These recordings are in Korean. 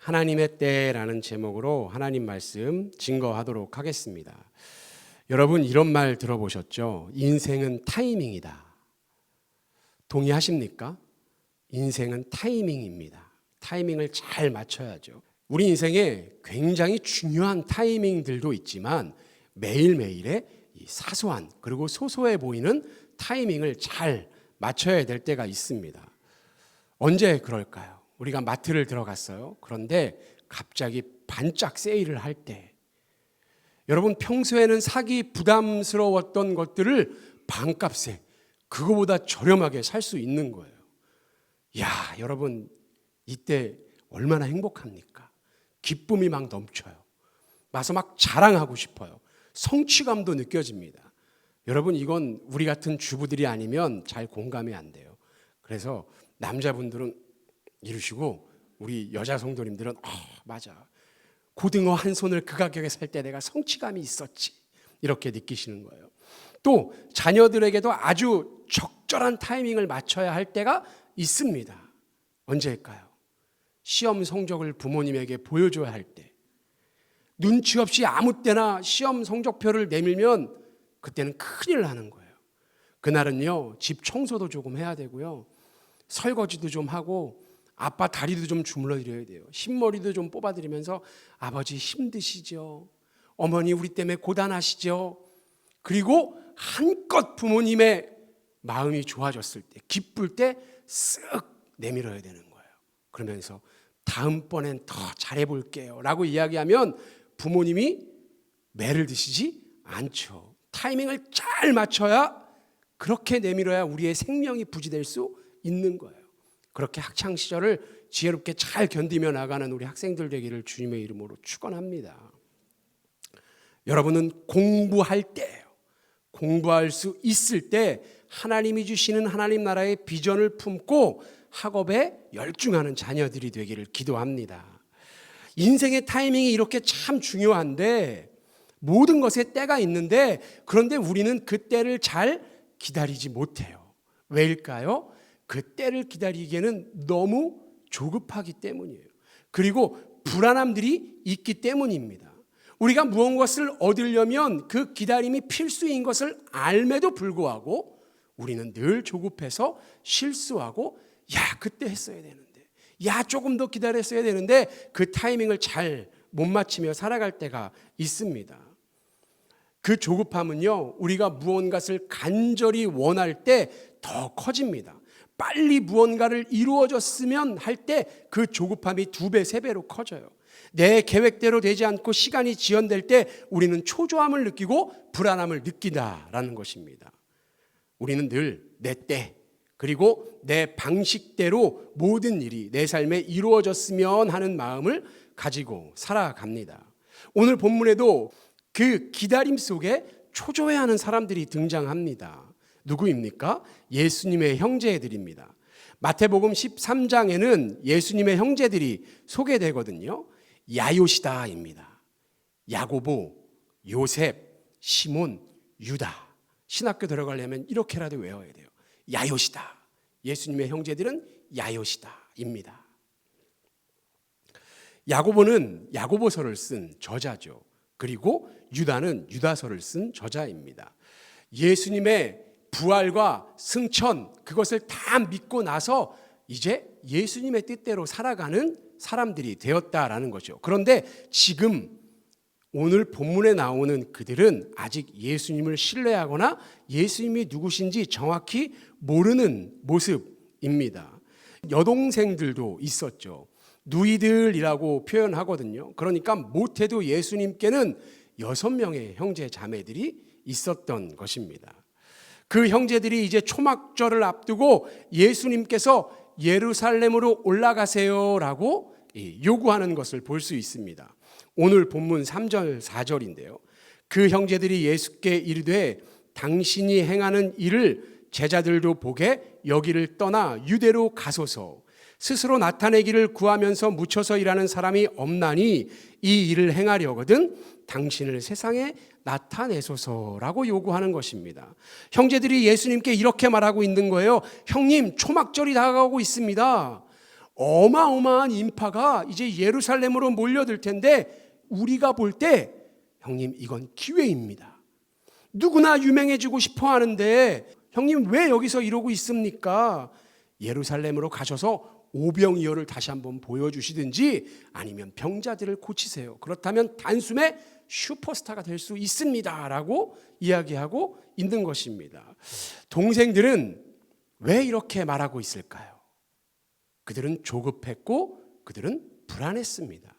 하나님의 때라는 제목으로 하나님 말씀 증거하도록 하겠습니다. 여러분 이런 말 들어보셨죠? 인생은 타이밍이다. 동의하십니까? 인생은 타이밍입니다. 타이밍을 잘 맞춰야죠. 우리 인생에 굉장히 중요한 타이밍들도 있지만 매일매일의 이 사소한 그리고 소소해 보이는 타이밍을 잘 맞춰야 될 때가 있습니다. 언제 그럴까요? 우리가 마트를 들어갔어요. 그런데 갑자기 반짝 세일을 할 때, 여러분 평소에는 사기 부담스러웠던 것들을 반값에 그거보다 저렴하게 살 수 있는 거예요. 야, 여러분 이때 얼마나 행복합니까? 기쁨이 막 넘쳐요. 와서 막 자랑하고 싶어요. 성취감도 느껴집니다. 여러분 이건 우리 같은 주부들이 아니면 잘 공감이 안 돼요. 그래서 남자분들은 이러시고 우리 여자 성도님들은 맞아. 고등어 한 손을 그 가격에 살 때 내가 성취감이 있었지. 이렇게 느끼시는 거예요. 또 자녀들에게도 아주 적절한 타이밍을 맞춰야 할 때가 있습니다. 언제일까요? 시험 성적을 부모님에게 보여줘야 할 때. 눈치 없이 아무 때나 시험 성적표를 내밀면 그때는 큰일 나는 거예요. 그날은요, 집 청소도 조금 해야 되고요. 설거지도 좀 하고 아빠 다리도 좀 주물러 드려야 돼요. 흰머리도 좀 뽑아드리면서 아버지 힘드시죠? 어머니 우리 때문에 고단하시죠? 그리고 한껏 부모님의 마음이 좋아졌을 때, 기쁠 때 쓱 내밀어야 되는 거예요. 그러면서 다음번엔 더 잘해볼게요 라고 이야기하면 부모님이 매를 드시지 않죠. 타이밍을 잘 맞춰야, 그렇게 내밀어야 우리의 생명이 부지될 수 있는 거예요. 그렇게 학창시절을 지혜롭게 잘 견디며 나가는 우리 학생들 되기를 주님의 이름으로 축원합니다. 여러분은 공부할 때예요. 공부할 수 있을 때 하나님이 주시는 하나님 나라의 비전을 품고 학업에 열중하는 자녀들이 되기를 기도합니다. 인생의 타이밍이 이렇게 참 중요한데, 모든 것에 때가 있는데, 그런데 우리는 그 때를 잘 기다리지 못해요. 왜일까요? 그 때를 기다리기에는 너무 조급하기 때문이에요. 그리고 불안함들이 있기 때문입니다. 우리가 무언가를 얻으려면 그 기다림이 필수인 것을 알매도 불구하고 우리는 늘 조급해서 실수하고, 야 그때 했어야 되는데, 야 조금 더 기다렸어야 되는데, 그 타이밍을 잘 못 맞추며 살아갈 때가 있습니다. 그 조급함은요, 우리가 무언가를 간절히 원할 때 더 커집니다. 빨리 무언가를 이루어졌으면 할 때 그 조급함이 2배, 3배로 커져요. 내 계획대로 되지 않고 시간이 지연될 때 우리는 초조함을 느끼고 불안함을 느낀다라는 것입니다. 우리는 늘 내 때, 그리고 내 방식대로 모든 일이 내 삶에 이루어졌으면 하는 마음을 가지고 살아갑니다. 오늘 본문에도 그 기다림 속에 초조해하는 사람들이 등장합니다. 누구입니까? 예수님의 형제들입니다. 마태복음 13장에는 예수님의 형제들이 소개되거든요. 야요시다입니다. 야고보, 요셉, 시몬, 유다. 신학교 들어가려면 이렇게라도 외워야 돼요. 야요시다. 예수님의 형제들은 야요시다입니다. 야고보는 야고보서를 쓴 저자죠. 그리고 유다는 유다서를 쓴 저자입니다. 예수님의 부활과 승천, 그것을 다 믿고 나서 이제 예수님의 뜻대로 살아가는 사람들이 되었다라는 거죠. 그런데 지금 오늘 본문에 나오는 그들은 아직 예수님을 신뢰하거나 예수님이 누구신지 정확히 모르는 모습입니다. 여동생들도 있었죠. 누이들이라고 표현하거든요. 그러니까 못해도 예수님께는 6명의 형제 자매들이 있었던 것입니다. 그 형제들이 이제 초막절을 앞두고 예수님께서 예루살렘으로 올라가세요라고 요구하는 것을 볼 수 있습니다. 오늘 본문 3절 4절인데요. 그 형제들이 예수께 이르되 당신이 행하는 일을 제자들도 보게 여기를 떠나 유대로 가소서. 스스로 나타내기를 구하면서 묻혀서 일하는 사람이 없나니 이 일을 행하려거든 당신을 세상에 나타내소서라고 요구하는 것입니다. 형제들이 예수님께 이렇게 말하고 있는 거예요. 형님, 초막절이 다가오고 있습니다. 어마어마한 인파가 이제 예루살렘으로 몰려들 텐데 우리가 볼 때 형님 이건 기회입니다. 누구나 유명해지고 싶어 하는데 형님 왜 여기서 이러고 있습니까? 예루살렘으로 가셔서 오병이어를 다시 한번 보여주시든지 아니면 병자들을 고치세요. 그렇다면 단숨에 슈퍼스타가 될 수 있습니다 라고 이야기하고 있는 것입니다. 동생들은 왜 이렇게 말하고 있을까요? 그들은 조급했고 그들은 불안했습니다.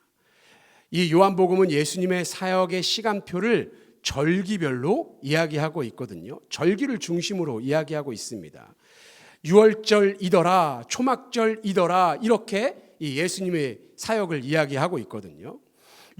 이 요한복음은 예수님의 사역의 시간표를 절기별로 이야기하고 있거든요. 절기를 중심으로 이야기하고 있습니다. 유월절이더라, 초막절이더라 이렇게 이 예수님의 사역을 이야기하고 있거든요.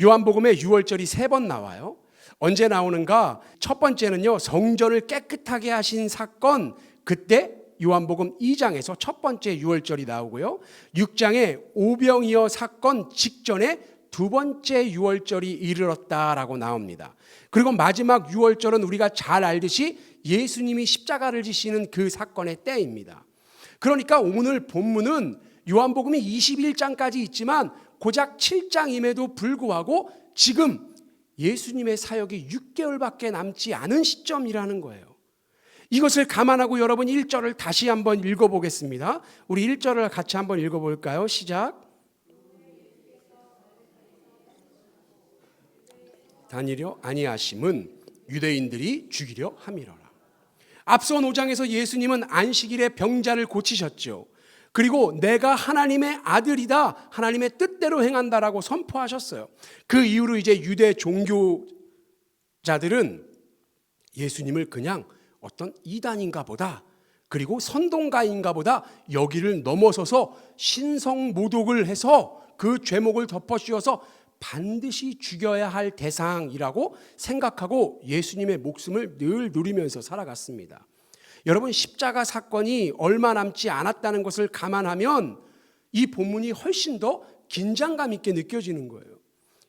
요한복음에 유월절이 3번 나와요. 언제 나오는가? 첫 번째는요, 성전을 깨끗하게 하신 사건, 그때 요한복음 2장에서 첫 번째 유월절이 나오고요. 6장에 오병이어 사건 직전에 두 번째 유월절이 이르렀다라고 나옵니다. 그리고 마지막 유월절은 우리가 잘 알듯이 예수님이 십자가를 지시는 그 사건의 때입니다. 그러니까 오늘 본문은 요한복음이 21장까지 있지만 고작 7장임에도 불구하고 지금 예수님의 사역이 6개월밖에 남지 않은 시점이라는 거예요. 이것을 감안하고 여러분 1절을 다시 한번 읽어보겠습니다. 우리 1절을 같이 한번 읽어볼까요? 시작. 다니려 아니하심은 유대인들이 죽이려 함이로라. 앞서 5장에서 예수님은 안식일에 병자를 고치셨죠. 그리고 내가 하나님의 아들이다, 하나님의 뜻대로 행한다라고 선포하셨어요. 그 이후로 이제 유대 종교자들은 예수님을 그냥 어떤 이단인가 보다, 그리고 선동가인가 보다 여기를 넘어서서 신성모독을 해서 그 죄목을 덮어씌워서 반드시 죽여야 할 대상이라고 생각하고 예수님의 목숨을 늘 누리면서 살아갔습니다. 여러분, 십자가 사건이 얼마 남지 않았다는 것을 감안하면 이 본문이 훨씬 더 긴장감 있게 느껴지는 거예요.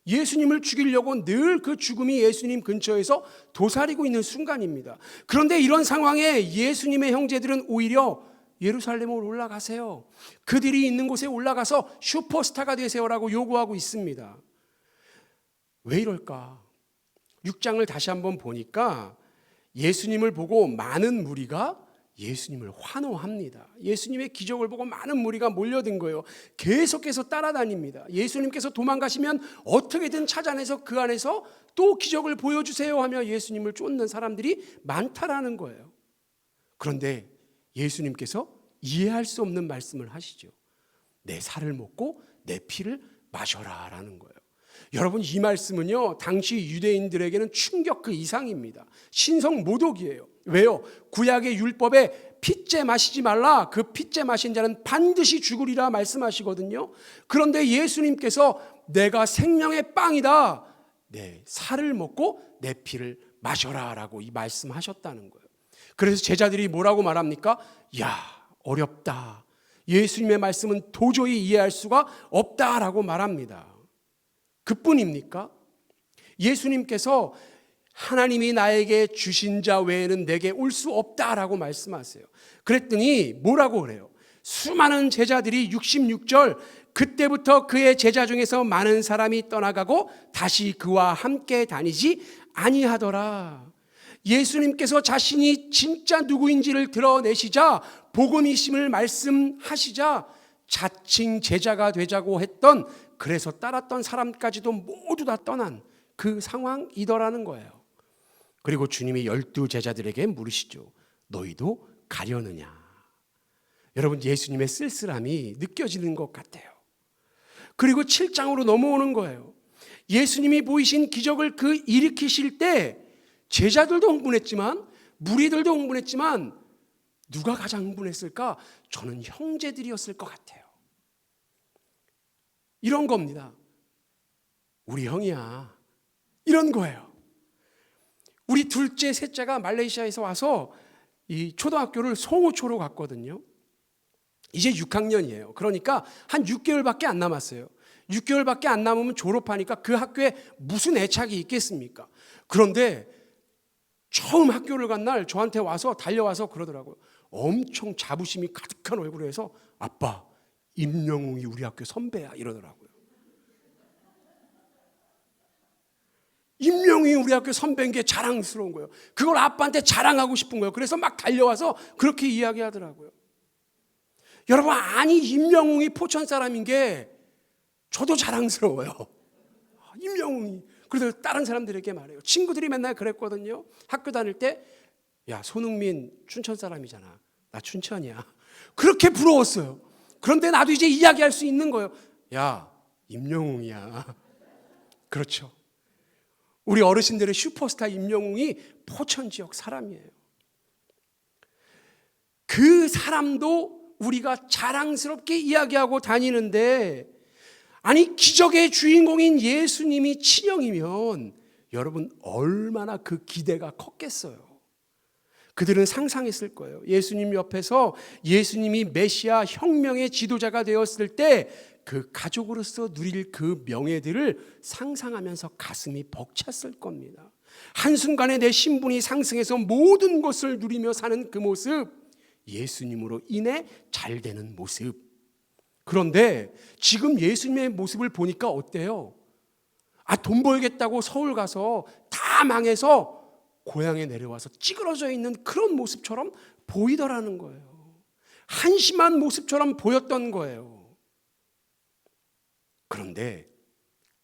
예수님을 죽이려고 늘 그 죽음이 예수님 근처에서 도사리고 있는 순간입니다. 그런데 이런 상황에 예수님의 형제들은 오히려 예루살렘으로 올라가세요. 그들이 있는 곳에 올라가서 슈퍼스타가 되세요라고 요구하고 있습니다. 왜 이럴까? 6장을 다시 한번 보니까 예수님을 보고 많은 무리가 예수님을 환호합니다. 예수님의 기적을 보고 많은 무리가 몰려든 거예요. 계속해서 따라다닙니다. 예수님께서 도망가시면 어떻게든 찾아내서 그 안에서 또 기적을 보여주세요 하며 예수님을 쫓는 사람들이 많다라는 거예요. 그런데 예수님께서 이해할 수 없는 말씀을 하시죠. 내 살을 먹고 내 피를 마셔라 라는 거예요. 여러분, 이 말씀은요 당시 유대인들에게는 충격 그 이상입니다. 신성모독이에요. 왜요? 구약의 율법에 핏째 마시지 말라, 그 핏째 마신 자는 반드시 죽으리라 말씀하시거든요. 그런데 예수님께서 내가 생명의 빵이다, 내 살을 먹고 내 피를 마셔라 라고 이 말씀하셨다는 거예요. 그래서 제자들이 뭐라고 말합니까? 야, 어렵다, 예수님의 말씀은 도저히 이해할 수가 없다라고 말합니다. 그뿐입니까? 예수님께서 하나님이 나에게 주신 자 외에는 내게 올 수 없다라고 말씀하세요. 그랬더니 뭐라고 그래요? 수많은 제자들이 66절, 그때부터 그의 제자 중에서 많은 사람이 떠나가고 다시 그와 함께 다니지 아니하더라. 예수님께서 자신이 진짜 누구인지를 드러내시자, 복음이심을 말씀하시자 자칭 제자가 되자고 했던, 그래서 따랐던 사람까지도 모두 다 떠난 그 상황이더라는 거예요. 그리고 주님이 12 제자들에게 물으시죠. 너희도 가려느냐? 여러분, 예수님의 쓸쓸함이 느껴지는 것 같아요. 그리고 7장으로 넘어오는 거예요. 예수님이 보이신 기적을 그 일으키실 때 제자들도 흥분했지만 무리들도 흥분했지만 누가 가장 흥분했을까? 저는 형제들이었을 것 같아요. 이런 겁니다. 우리 형이야, 이런 거예요. 우리 둘째, 셋째가 말레이시아에서 와서 이 초등학교를 송우초로 갔거든요. 이제 6학년이에요. 그러니까 한 6개월밖에 안 남았어요. 6개월밖에 안 남으면 졸업하니까 그 학교에 무슨 애착이 있겠습니까? 그런데 처음 학교를 간 날 저한테 와서 달려와서 그러더라고요. 엄청 자부심이 가득한 얼굴로 해서 아빠, 임영웅이 우리 학교 선배야 이러더라고요. 임영웅이 우리 학교 선배인 게 자랑스러운 거예요. 그걸 아빠한테 자랑하고 싶은 거예요. 그래서 막 달려와서 그렇게 이야기하더라고요. 여러분, 아니 임영웅이 포천 사람인 게 저도 자랑스러워요. 임영웅이. 그래서 다른 사람들에게 말해요. 친구들이 맨날 그랬거든요. 학교 다닐 때, 야, 손흥민 춘천 사람이잖아. 나 춘천이야. 그렇게 부러웠어요. 그런데 나도 이제 이야기할 수 있는 거예요. 야, 임영웅이야. 그렇죠. 우리 어르신들의 슈퍼스타 임영웅이 포천 지역 사람이에요. 그 사람도 우리가 자랑스럽게 이야기하고 다니는데, 아니 기적의 주인공인 예수님이 친형이면 여러분 얼마나 그 기대가 컸겠어요. 그들은 상상했을 거예요. 예수님 옆에서 예수님이 메시아 혁명의 지도자가 되었을 때 그 가족으로서 누릴 그 명예들을 상상하면서 가슴이 벅찼을 겁니다. 한순간에 내 신분이 상승해서 모든 것을 누리며 사는 그 모습, 예수님으로 인해 잘 되는 모습. 그런데 지금 예수님의 모습을 보니까 어때요? 돈 벌겠다고 서울 가서 다 망해서 고향에 내려와서 찌그러져 있는 그런 모습처럼 보이더라는 거예요. 한심한 모습처럼 보였던 거예요. 그런데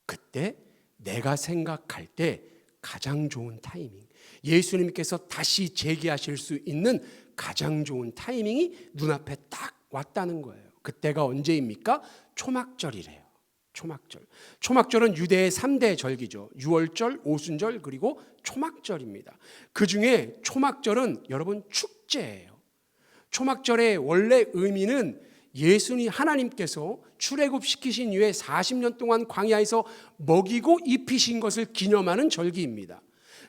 그때 내가 생각할 때 가장 좋은 타이밍, 예수님께서 다시 재기하실 수 있는 가장 좋은 타이밍이 눈앞에 딱 왔다는 거예요. 그때가 언제입니까? 초막절이래요. 초막절. 초막절은 유대의 3대 절기죠. 유월절, 오순절, 그리고 초막절입니다. 그 중에 초막절은 여러분 축제예요. 초막절의 원래 의미는 예수님 하나님께서 출애굽시키신 이후에 40년 동안 광야에서 먹이고 입히신 것을 기념하는 절기입니다.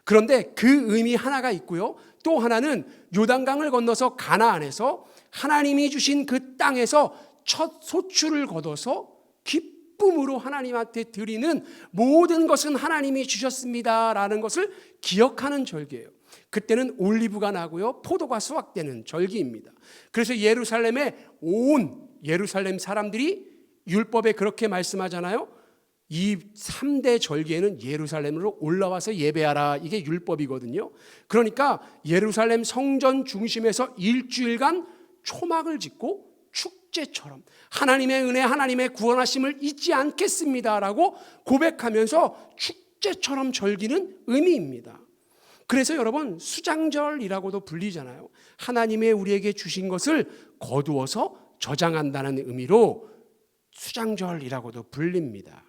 그런데 그 의미 하나가 있고요. 또 하나는 요단강을 건너서 가나안에서 하나님이 주신 그 땅에서 첫 소출을 거둬서 기쁨으로 하나님한테 드리는 모든 것은 하나님이 주셨습니다라는 것을 기억하는 절기예요. 그때는 올리브가 나고요, 포도가 수확되는 절기입니다. 그래서 예루살렘의 온 예루살렘 사람들이 율법에 그렇게 말씀하잖아요. 이 3대 절기에는 예루살렘으로 올라와서 예배하라, 이게 율법이거든요. 그러니까 예루살렘 성전 중심에서 일주일간 초막을 짓고 축제처럼 하나님의 은혜, 하나님의 구원하심을 잊지 않겠습니다라고 고백하면서 축제처럼 즐기는 의미입니다. 그래서 여러분 수장절이라고도 불리잖아요. 하나님의 우리에게 주신 것을 거두어서 저장한다는 의미로 수장절이라고도 불립니다.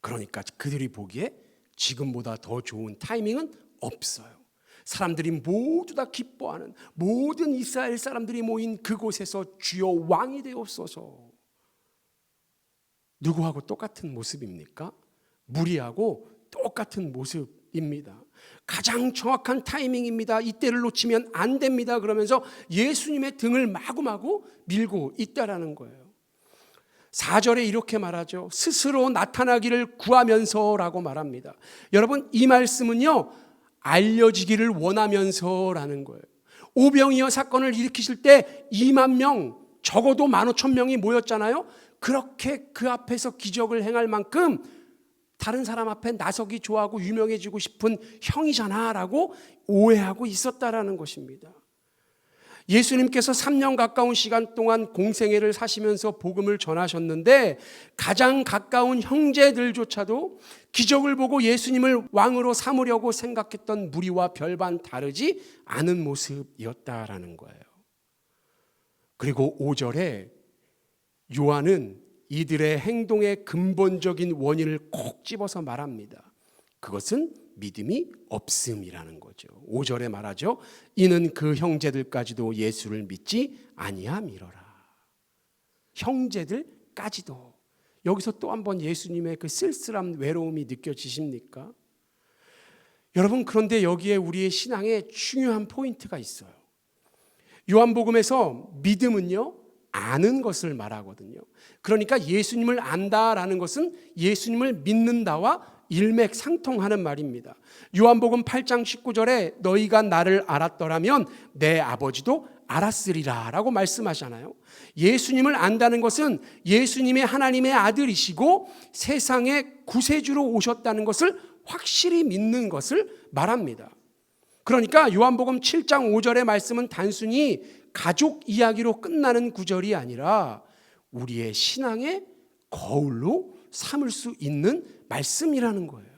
그러니까 그들이 보기에 지금보다 더 좋은 타이밍은 없어요. 사람들이 모두 다 기뻐하는, 모든 이스라엘 사람들이 모인 그곳에서 주여 왕이 되옵소서. 누구하고 똑같은 모습입니까? 무리하고 똑같은 모습입니다. 가장 정확한 타이밍입니다. 이때를 놓치면 안 됩니다. 그러면서 예수님의 등을 마구마구 밀고 있다라는 거예요. 4절에 이렇게 말하죠. 스스로 나타나기를 구하면서라고 말합니다. 여러분, 이 말씀은요, 알려지기를 원하면서라는 거예요. 오병이어 사건을 일으키실 때 2만 명, 적어도 15,000명이 모였잖아요. 그렇게 그 앞에서 기적을 행할 만큼 다른 사람 앞에 나서기 좋아하고 유명해지고 싶은 형이잖아 라고 오해하고 있었다라는 것입니다. 예수님께서 3년 가까운 시간 동안 공생애를 사시면서 복음을 전하셨는데 가장 가까운 형제들조차도 기적을 보고 예수님을 왕으로 삼으려고 생각했던 무리와 별반 다르지 않은 모습이었다라는 거예요. 그리고 5절에 요한은 이들의 행동의 근본적인 원인을 콕 집어서 말합니다. 그것은 믿음이 없음이라는 거죠. 5절에 말하죠. 이는 그 형제들까지도 예수를 믿지 아니함이로라. 형제들까지도. 여기서 또 한번 예수님의 그 쓸쓸한 외로움이 느껴지십니까? 여러분, 그런데 여기에 우리의 신앙에 중요한 포인트가 있어요. 요한복음에서 믿음은요, 아는 것을 말하거든요. 그러니까 예수님을 안다라는 것은 예수님을 믿는다와 일맥상통하는 말입니다. 요한복음 8장 19절에 너희가 나를 알았더라면 내 아버지도 알았으리라 라고 말씀하잖아요. 예수님을 안다는 것은 예수님의 하나님의 아들이시고 세상의 구세주로 오셨다는 것을 확실히 믿는 것을 말합니다. 그러니까 요한복음 7장 5절의 말씀은 단순히 가족 이야기로 끝나는 구절이 아니라 우리의 신앙의 거울로 삼을 수 있는 말씀이라는 거예요.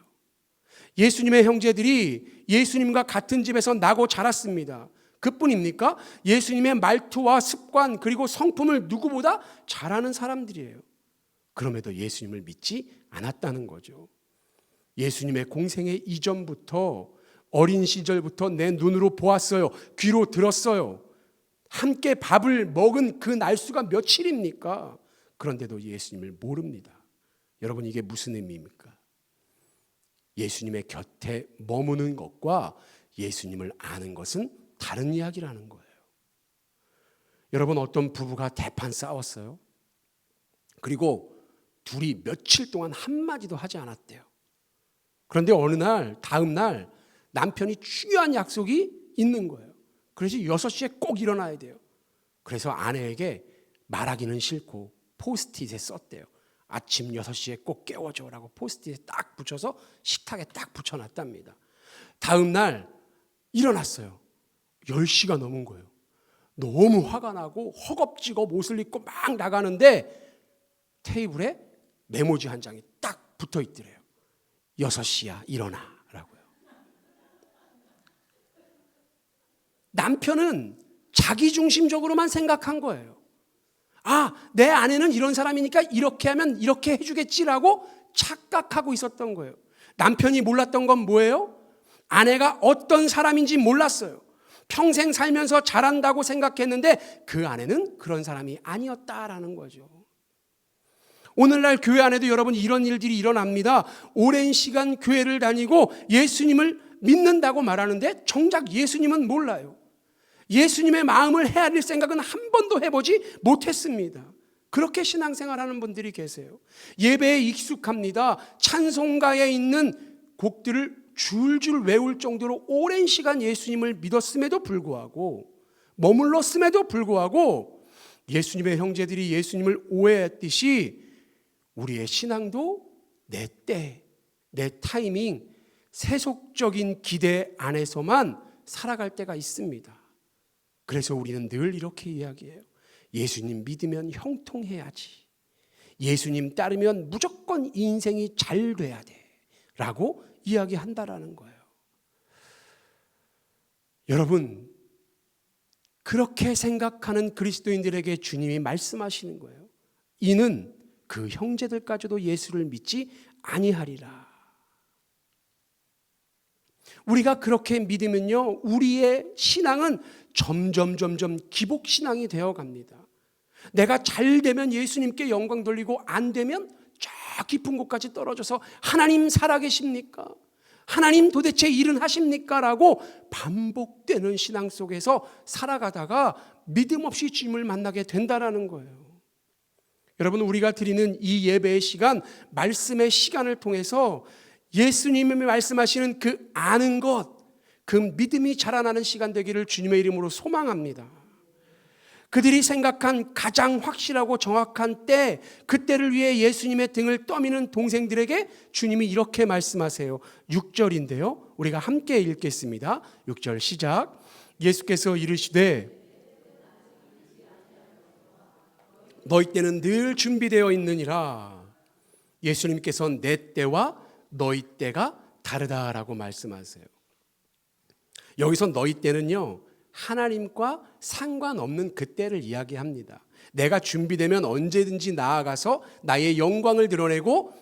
예수님의 형제들이 예수님과 같은 집에서 나고 자랐습니다. 그뿐입니까? 예수님의 말투와 습관 그리고 성품을 누구보다 잘 아는 사람들이에요. 그럼에도 예수님을 믿지 않았다는 거죠. 예수님의 공생의 이전부터 어린 시절부터 내 눈으로 보았어요. 귀로 들었어요. 함께 밥을 먹은 그 날수가 며칠입니까? 그런데도 예수님을 모릅니다. 여러분, 이게 무슨 의미입니까? 예수님의 곁에 머무는 것과 예수님을 아는 것은 다른 이야기라는 거예요. 여러분, 어떤 부부가 대판 싸웠어요. 그리고 둘이 며칠 동안 한마디도 하지 않았대요. 그런데 어느 날, 다음 날 남편이 중요한 약속이 있는 거예요. 그래서 6시에 꼭 일어나야 돼요. 그래서 아내에게 말하기는 싫고 포스트잇에 썼대요. 아침 6시에 꼭 깨워줘라고 포스트잇에 딱 붙여서 식탁에 딱 붙여놨답니다. 다음 날 일어났어요. 10시가 넘은 거예요. 너무 화가 나고 허겁지겁 옷을 입고 막 나가는데 테이블에 메모지 한 장이 딱 붙어 있더래요. 6시야 일어나라고요. 남편은 자기중심적으로만 생각한 거예요. 아, 내 아내는 이런 사람이니까 이렇게 하면 이렇게 해주겠지라고 착각하고 있었던 거예요. 남편이 몰랐던 건 뭐예요? 아내가 어떤 사람인지 몰랐어요. 평생 살면서 잘한다고 생각했는데 그 아내는 그런 사람이 아니었다라는 거죠. 오늘날 교회 안에도 여러분 이런 일들이 일어납니다. 오랜 시간 교회를 다니고 예수님을 믿는다고 말하는데 정작 예수님은 몰라요. 예수님의 마음을 헤아릴 생각은 한 번도 해보지 못했습니다. 그렇게 신앙생활하는 분들이 계세요. 예배에 익숙합니다. 찬송가에 있는 곡들을 줄줄 외울 정도로 오랜 시간 예수님을 믿었음에도 불구하고, 머물렀음에도 불구하고 예수님의 형제들이 예수님을 오해했듯이 우리의 신앙도 내 때, 내 타이밍, 세속적인 기대 안에서만 살아갈 때가 있습니다. 그래서 우리는 늘 이렇게 이야기해요. 예수님 믿으면 형통해야지. 예수님 따르면 무조건 인생이 잘 돼야 돼. 라고 이야기한다라는 거예요. 여러분, 그렇게 생각하는 그리스도인들에게 주님이 말씀하시는 거예요. 이는 그 형제들까지도 예수를 믿지 아니하리라. 우리가 그렇게 믿으면요, 우리의 신앙은 점점 기복신앙이 되어갑니다. 내가 잘 되면 예수님께 영광 돌리고 안 되면 저 깊은 곳까지 떨어져서 하나님 살아계십니까? 하나님 도대체 일은 하십니까? 라고 반복되는 신앙 속에서 살아가다가 믿음 없이 주님을 만나게 된다는 거예요. 여러분, 우리가 드리는 이 예배의 시간, 말씀의 시간을 통해서 예수님이 말씀하시는 그 아는 것, 그 믿음이 자라나는 시간 되기를 주님의 이름으로 소망합니다. 그들이 생각한 가장 확실하고 정확한 때, 그때를 위해 예수님의 등을 떠미는 동생들에게 주님이 이렇게 말씀하세요. 6절인데요. 우리가 함께 읽겠습니다. 6절 시작. 예수께서 이르시되 너희 때는 늘 준비되어 있느니라. 예수님께서는 내 때와 너희 때가 다르다라고 말씀하세요. 여기서 너희 때는요, 하나님과 상관없는 그 때를 이야기합니다. 내가 준비되면 언제든지 나아가서 나의 영광을 드러내고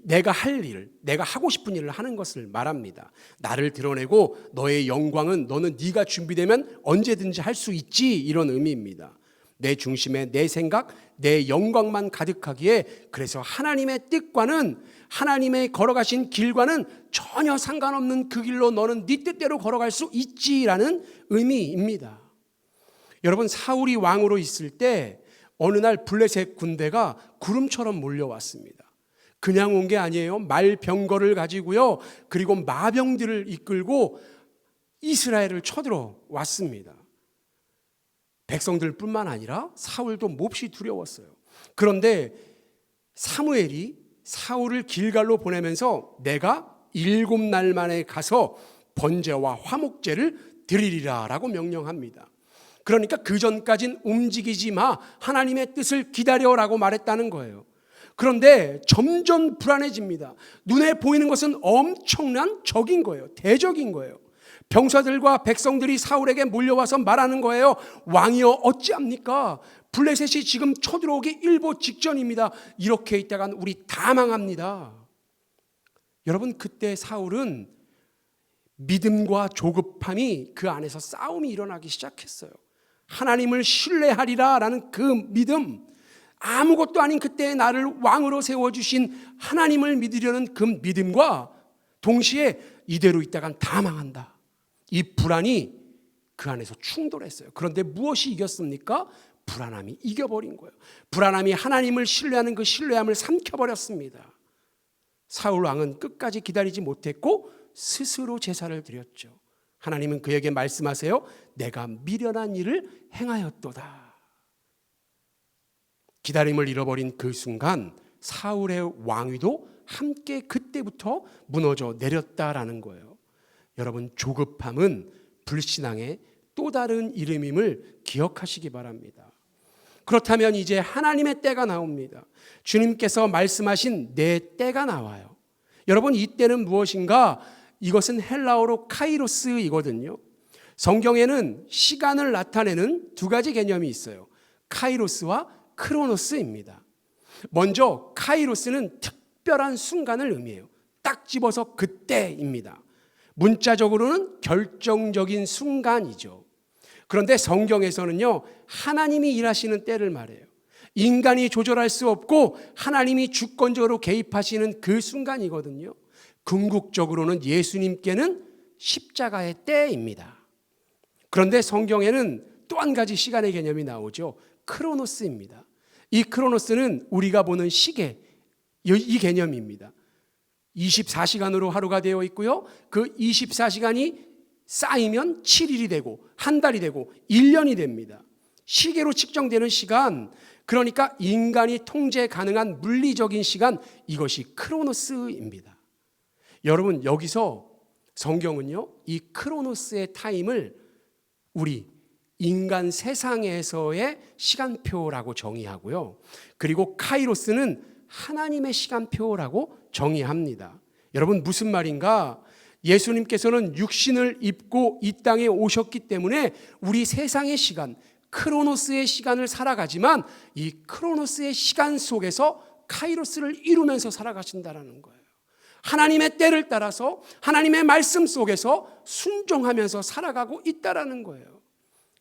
내가 할 일을, 내가 하고 싶은 일을 하는 것을 말합니다. 나를 드러내고 너의 영광은 너는 네가 준비되면 언제든지 할 수 있지, 이런 의미입니다. 내 중심에 내 생각, 내 영광만 가득하기에, 그래서 하나님의 뜻과는, 하나님의 걸어가신 길과는 전혀 상관없는 그 길로 너는 네 뜻대로 걸어갈 수 있지라는 의미입니다. 여러분, 사울이 왕으로 있을 때 어느 날 블레셋 군대가 구름처럼 몰려왔습니다. 그냥 온 게 아니에요. 말병거를 가지고요. 그리고 마병들을 이끌고 이스라엘을 쳐들어 왔습니다. 백성들뿐만 아니라 사울도 몹시 두려웠어요. 그런데 사무엘이 사울을 길갈로 보내면서 내가 7날 만에 가서 번제와 화목제를 드리리라 라고 명령합니다. 그러니까 그 전까진 움직이지 마, 하나님의 뜻을 기다려라고 말했다는 거예요. 그런데 점점 불안해집니다. 눈에 보이는 것은 엄청난 적인 거예요. 대적인 거예요. 병사들과 백성들이 사울에게 몰려와서 말하는 거예요. 왕이여 어찌합니까? 블레셋이 지금 쳐들어오기 일보 직전입니다. 이렇게 있다간 우리 다 망합니다. 여러분, 그때 사울은 믿음과 조급함이 그 안에서 싸움이 일어나기 시작했어요. 하나님을 신뢰하리라 라는 그 믿음, 아무것도 아닌 그때 나를 왕으로 세워주신 하나님을 믿으려는 그 믿음과 동시에 이대로 있다간 다 망한다, 이 불안이 그 안에서 충돌했어요. 그런데 무엇이 이겼습니까? 불안함이 이겨버린 거예요. 불안함이 하나님을 신뢰하는 그 신뢰함을 삼켜버렸습니다. 사울 왕은 끝까지 기다리지 못했고 스스로 제사를 드렸죠. 하나님은 그에게 말씀하세요. 내가 미련한 일을 행하였도다. 기다림을 잃어버린 그 순간 사울의 왕위도 함께 그때부터 무너져 내렸다라는 거예요. 여러분, 조급함은 불신앙의 또 다른 이름임을 기억하시기 바랍니다. 그렇다면 이제 하나님의 때가 나옵니다. 주님께서 말씀하신 내 때가 나와요. 여러분, 이 때는 무엇인가? 이것은 헬라어로 카이로스이거든요. 성경에는 시간을 나타내는 두 가지 개념이 있어요. 카이로스와 크로노스입니다. 먼저 카이로스는 특별한 순간을 의미해요. 딱 집어서 그때입니다. 문자적으로는 결정적인 순간이죠. 그런데 성경에서는요, 하나님이 일하시는 때를 말해요. 인간이 조절할 수 없고 하나님이 주권적으로 개입하시는 그 순간이거든요. 궁극적으로는 예수님께는 십자가의 때입니다. 그런데 성경에는 또 한 가지 시간의 개념이 나오죠. 크로노스입니다. 이 크로노스는 우리가 보는 시계, 이 개념입니다. 24시간으로 하루가 되어 있고요. 그 24시간이 쌓이면 7일이 되고 한 달이 되고 1년이 됩니다. 시계로 측정되는 시간, 그러니까 인간이 통제 가능한 물리적인 시간, 이것이 크로노스입니다. 여러분, 여기서 성경은요, 이 크로노스의 타임을 우리 인간 세상에서의 시간표라고 정의하고요. 그리고 카이로스는 하나님의 시간표라고 정의합니다. 여러분, 무슨 말인가? 예수님께서는 육신을 입고 이 땅에 오셨기 때문에 우리 세상의 시간, 크로노스의 시간을 살아가지만 이 크로노스의 시간 속에서 카이로스를 이루면서 살아가신다는 거예요. 하나님의 때를 따라서 하나님의 말씀 속에서 순종하면서 살아가고 있다는 거예요.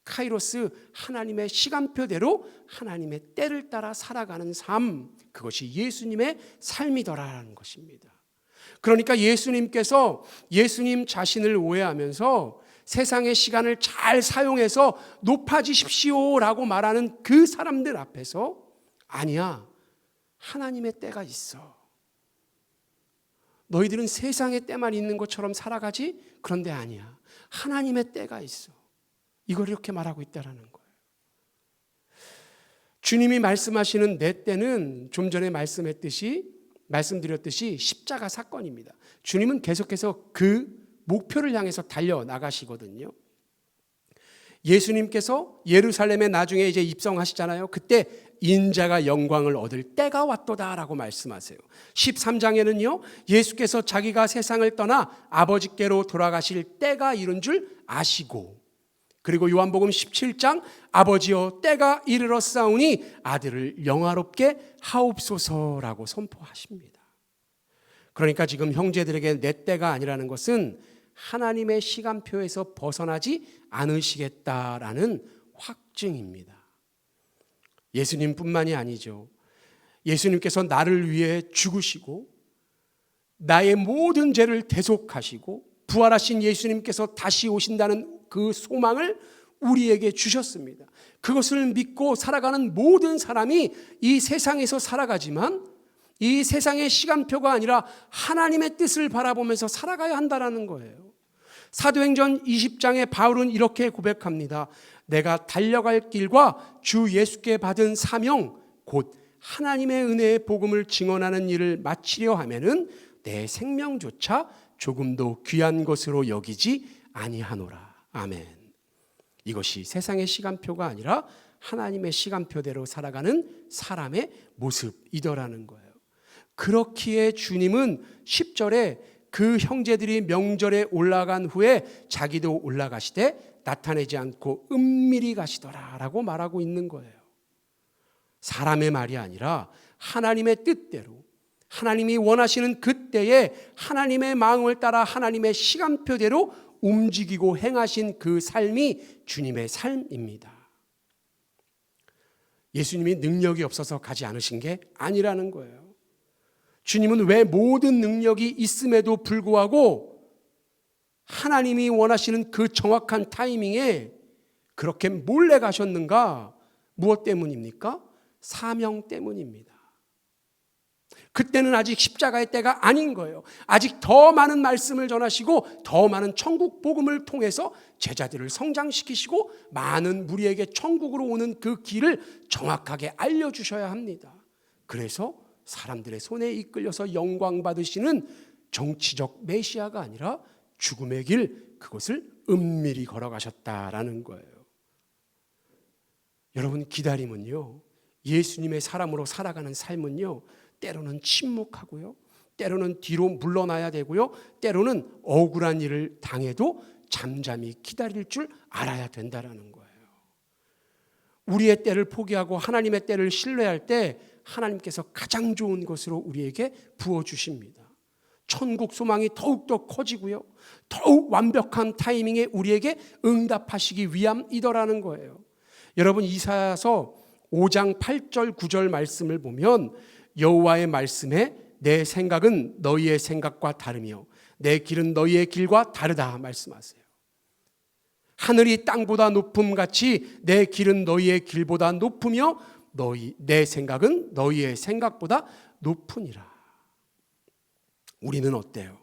카이로스, 하나님의 시간표대로 하나님의 때를 따라 살아가는 삶, 그것이 예수님의 삶이더라라는 것입니다. 그러니까 예수님께서 예수님 자신을 오해하면서 세상의 시간을 잘 사용해서 높아지십시오라고 말하는 그 사람들 앞에서 아니야, 하나님의 때가 있어. 너희들은 세상의 때만 있는 것처럼 살아가지? 그런데 아니야, 하나님의 때가 있어. 이걸 이렇게 말하고 있다는 거예요. 주님이 말씀하시는 내 때는 좀 전에 말씀드렸듯이 십자가 사건입니다. 주님은 계속해서 그 목표를 향해서 달려나가시거든요. 예수님께서 예루살렘에 나중에 이제 입성하시잖아요. 그때 인자가 영광을 얻을 때가 왔도다라고 말씀하세요. 13장에는요, 예수께서 자기가 세상을 떠나 아버지께로 돌아가실 때가 이른 줄 아시고, 그리고 요한복음 17장 아버지여 때가 이르렀사오니 아들을 영화롭게 하옵소서라고 선포하십니다. 그러니까 지금 형제들에게 내 때가 아니라는 것은 하나님의 시간표에서 벗어나지 않으시겠다라는 확증입니다. 예수님뿐만이 아니죠. 예수님께서 나를 위해 죽으시고 나의 모든 죄를 대속하시고 부활하신 예수님께서 다시 오신다는 그 소망을 우리에게 주셨습니다. 그것을 믿고 살아가는 모든 사람이 이 세상에서 살아가지만 이 세상의 시간표가 아니라 하나님의 뜻을 바라보면서 살아가야 한다는 거예요. 사도행전 20장에 바울은 이렇게 고백합니다. 내가 달려갈 길과 주 예수께 받은 사명 곧 하나님의 은혜의 복음을 증언하는 일을 마치려 하면은 내 생명조차 조금도 귀한 것으로 여기지 아니하노라. 아멘. 이것이 세상의 시간표가 아니라 하나님의 시간표대로 살아가는 사람의 모습이더라는 거예요. 그렇기에 주님은 10절에 그 형제들이 명절에 올라간 후에 자기도 올라가시되 나타내지 않고 은밀히 가시더라라고 말하고 있는 거예요. 사람의 말이 아니라 하나님의 뜻대로 하나님이 원하시는 그때에 하나님의 마음을 따라 하나님의 시간표대로 움직이고 행하신 그 삶이 주님의 삶입니다. 예수님이 능력이 없어서 가지 않으신 게 아니라는 거예요. 주님은 왜 모든 능력이 있음에도 불구하고 하나님이 원하시는 그 정확한 타이밍에 그렇게 몰래 가셨는가? 무엇 때문입니까? 사명 때문입니다. 그때는 아직 십자가의 때가 아닌 거예요. 아직 더 많은 말씀을 전하시고 더 많은 천국 복음을 통해서 제자들을 성장시키시고 많은 무리에게 천국으로 오는 그 길을 정확하게 알려주셔야 합니다. 그래서 사람들의 손에 이끌려서 영광 받으시는 정치적 메시아가 아니라 죽음의 길, 그것을 은밀히 걸어가셨다라는 거예요. 여러분, 기다림은요, 예수님의 사람으로 살아가는 삶은요, 때로는 침묵하고요, 때로는 뒤로 물러나야 되고요, 때로는 억울한 일을 당해도 잠잠히 기다릴 줄 알아야 된다라는 거예요. 우리의 때를 포기하고 하나님의 때를 신뢰할 때 하나님께서 가장 좋은 것으로 우리에게 부어주십니다. 천국 소망이 더욱더 커지고요, 더욱 완벽한 타이밍에 우리에게 응답하시기 위함이더라는 거예요. 여러분, 이사야서 5장 8절 9절 말씀을 보면 여호와의 말씀에 내 생각은 너희의 생각과 다르며 내 길은 너희의 길과 다르다 말씀하세요. 하늘이 땅보다 높음같이 내 길은 너희의 길보다 높으며 내 생각은 너희의 생각보다 높으니라. 우리는 어때요?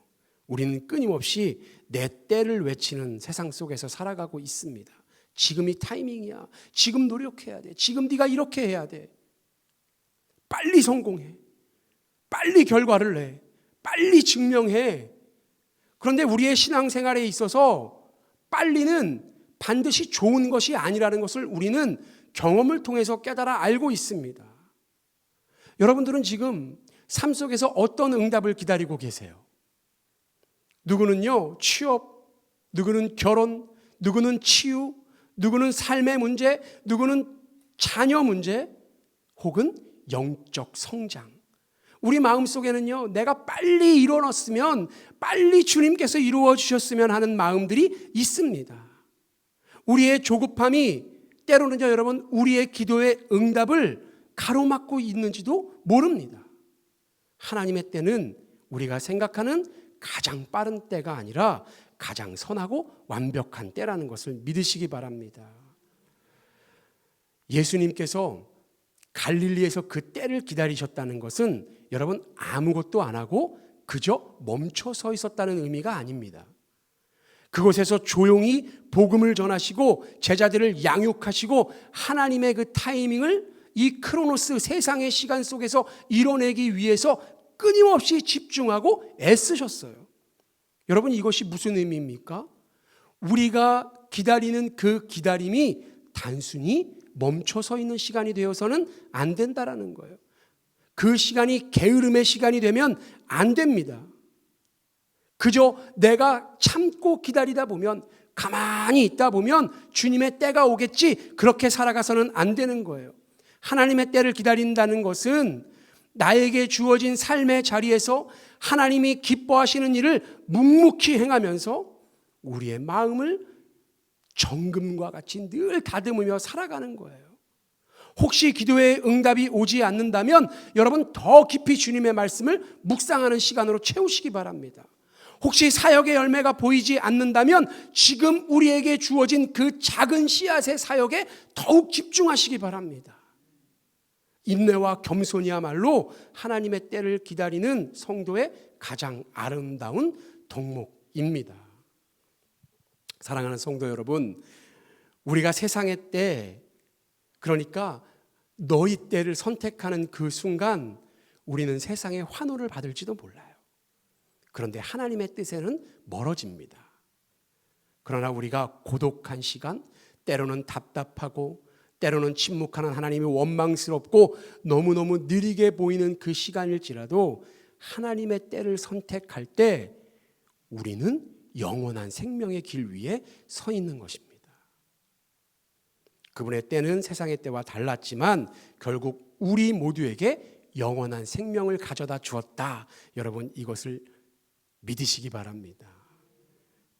우리는 끊임없이 내 때를 외치는 세상 속에서 살아가고 있습니다. 지금이 타이밍이야. 지금 노력해야 돼. 지금 네가 이렇게 해야 돼. 빨리 성공해. 빨리 결과를 내. 빨리 증명해. 그런데 우리의 신앙생활에 있어서 빨리는 반드시 좋은 것이 아니라는 것을 우리는 경험을 통해서 깨달아 알고 있습니다. 여러분들은 지금 삶 속에서 어떤 응답을 기다리고 계세요? 누구는요, 취업, 누구는 결혼, 누구는 치유, 누구는 삶의 문제, 누구는 자녀 문제, 혹은 영적 성장. 우리 마음속에는요, 내가 빨리 이뤄놨으면, 빨리 주님께서 이루어 주셨으면 하는 마음들이 있습니다. 우리의 조급함이 때로는요, 여러분, 우리의 기도의 응답을 가로막고 있는지도 모릅니다. 하나님의 때는 우리가 생각하는 가장 빠른 때가 아니라 가장 선하고 완벽한 때라는 것을 믿으시기 바랍니다. 예수님께서 갈릴리에서 그 때를 기다리셨다는 것은 여러분, 아무것도 안 하고 그저 멈춰 서 있었다는 의미가 아닙니다. 그곳에서 조용히 복음을 전하시고 제자들을 양육하시고 하나님의 그 타이밍을 이 크로노스 세상의 시간 속에서 이뤄내기 위해서 끊임없이 집중하고 애쓰셨어요. 여러분, 이것이 무슨 의미입니까? 우리가 기다리는 그 기다림이 단순히 멈춰 서 있는 시간이 되어서는 안 된다라는 거예요. 그 시간이 게으름의 시간이 되면 안 됩니다. 그저 내가 참고 기다리다 보면, 가만히 있다 보면 주님의 때가 오겠지, 그렇게 살아가서는 안 되는 거예요. 하나님의 때를 기다린다는 것은 나에게 주어진 삶의 자리에서 하나님이 기뻐하시는 일을 묵묵히 행하면서 우리의 마음을 정금과 같이 늘 다듬으며 살아가는 거예요. 혹시 기도의 응답이 오지 않는다면 여러분, 더 깊이 주님의 말씀을 묵상하는 시간으로 채우시기 바랍니다. 혹시 사역의 열매가 보이지 않는다면 지금 우리에게 주어진 그 작은 씨앗의 사역에 더욱 집중하시기 바랍니다. 인내와 겸손이야말로 하나님의 때를 기다리는 성도의 가장 아름다운 덕목입니다. 사랑하는 성도 여러분, 우리가 세상의 때, 그러니까 너희 때를 선택하는 그 순간 우리는 세상의 환호를 받을지도 몰라요. 그런데 하나님의 뜻에는 멀어집니다. 그러나 우리가 고독한 시간, 때로는 답답하고 때로는 침묵하는 하나님이 원망스럽고 너무너무 느리게 보이는 그 시간일지라도 하나님의 때를 선택할 때 우리는 영원한 생명의 길 위에 서 있는 것입니다. 그분의 때는 세상의 때와 달랐지만 결국 우리 모두에게 영원한 생명을 가져다 주었다. 여러분, 이것을 믿으시기 바랍니다.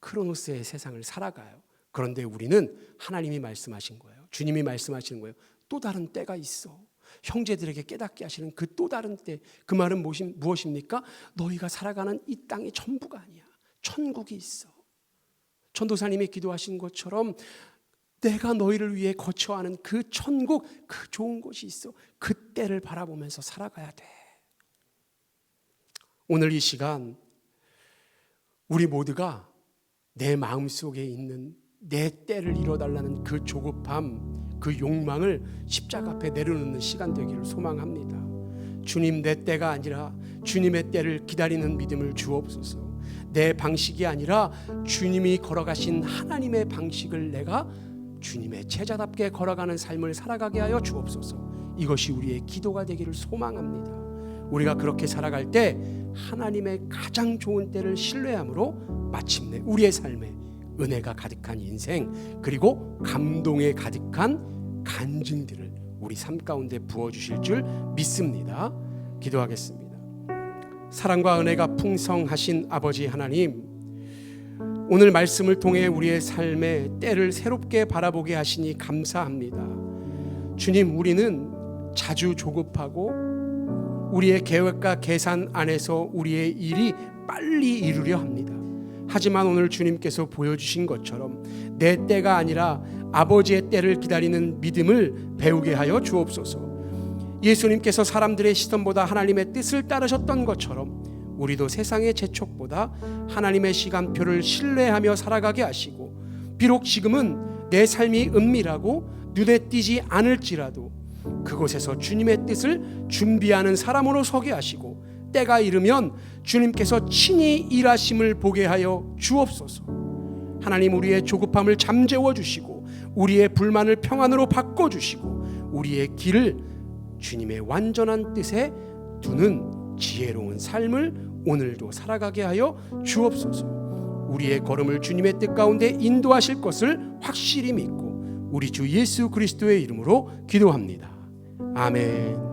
크로노스의 세상을 살아가요. 그런데 우리는 하나님이 말씀하신 거예요. 주님이 말씀하시는 거예요. 또 다른 때가 있어. 형제들에게 깨닫게 하시는 그 또 다른 때. 그 말은 무엇입니까? 너희가 살아가는 이 땅이 전부가 아니야. 천국이 있어. 전도사님이 기도하신 것처럼 내가 너희를 위해 거처하는 그 천국, 그 좋은 곳이 있어. 그 때를 바라보면서 살아가야 돼. 오늘 이 시간 우리 모두가 내 마음속에 있는 내 때를 이뤄달라는 그 조급함, 그 욕망을 십자가 앞에 내려놓는 시간 되기를 소망합니다. 주님, 내 때가 아니라 주님의 때를 기다리는 믿음을 주옵소서. 내 방식이 아니라 주님이 걸어가신 하나님의 방식을 내가 주님의 제자답게 걸어가는 삶을 살아가게 하여 주옵소서. 이것이 우리의 기도가 되기를 소망합니다. 우리가 그렇게 살아갈 때 하나님의 가장 좋은 때를 신뢰함으로 마침내 우리의 삶에 은혜가 가득한 인생, 그리고 감동에 가득한 간증들을 우리 삶 가운데 부어주실 줄 믿습니다. 기도하겠습니다. 사랑과 은혜가 풍성하신 아버지 하나님, 오늘 말씀을 통해 우리의 삶의 때를 새롭게 바라보게 하시니 감사합니다. 주님, 우리는 자주 조급하고 우리의 계획과 계산 안에서 우리의 일이 빨리 이루려 합니다. 하지만 오늘 주님께서 보여주신 것처럼 내 때가 아니라 아버지의 때를 기다리는 믿음을 배우게 하여 주옵소서. 예수님께서 사람들의 시선보다 하나님의 뜻을 따르셨던 것처럼 우리도 세상의 재촉보다 하나님의 시간표를 신뢰하며 살아가게 하시고, 비록 지금은 내 삶이 은밀하고 눈에 띄지 않을지라도 그곳에서 주님의 뜻을 준비하는 사람으로 서게 하시고, 때가 이르면 주님께서 친히 일하심을 보게 하여 주옵소서. 하나님, 우리의 조급함을 잠재워 주시고 우리의 불만을 평안으로 바꿔주시고 우리의 길을 주님의 완전한 뜻에 두는 지혜로운 삶을 오늘도 살아가게 하여 주옵소서. 우리의 걸음을 주님의 뜻 가운데 인도하실 것을 확실히 믿고 우리 주 예수 그리스도의 이름으로 기도합니다. 아멘.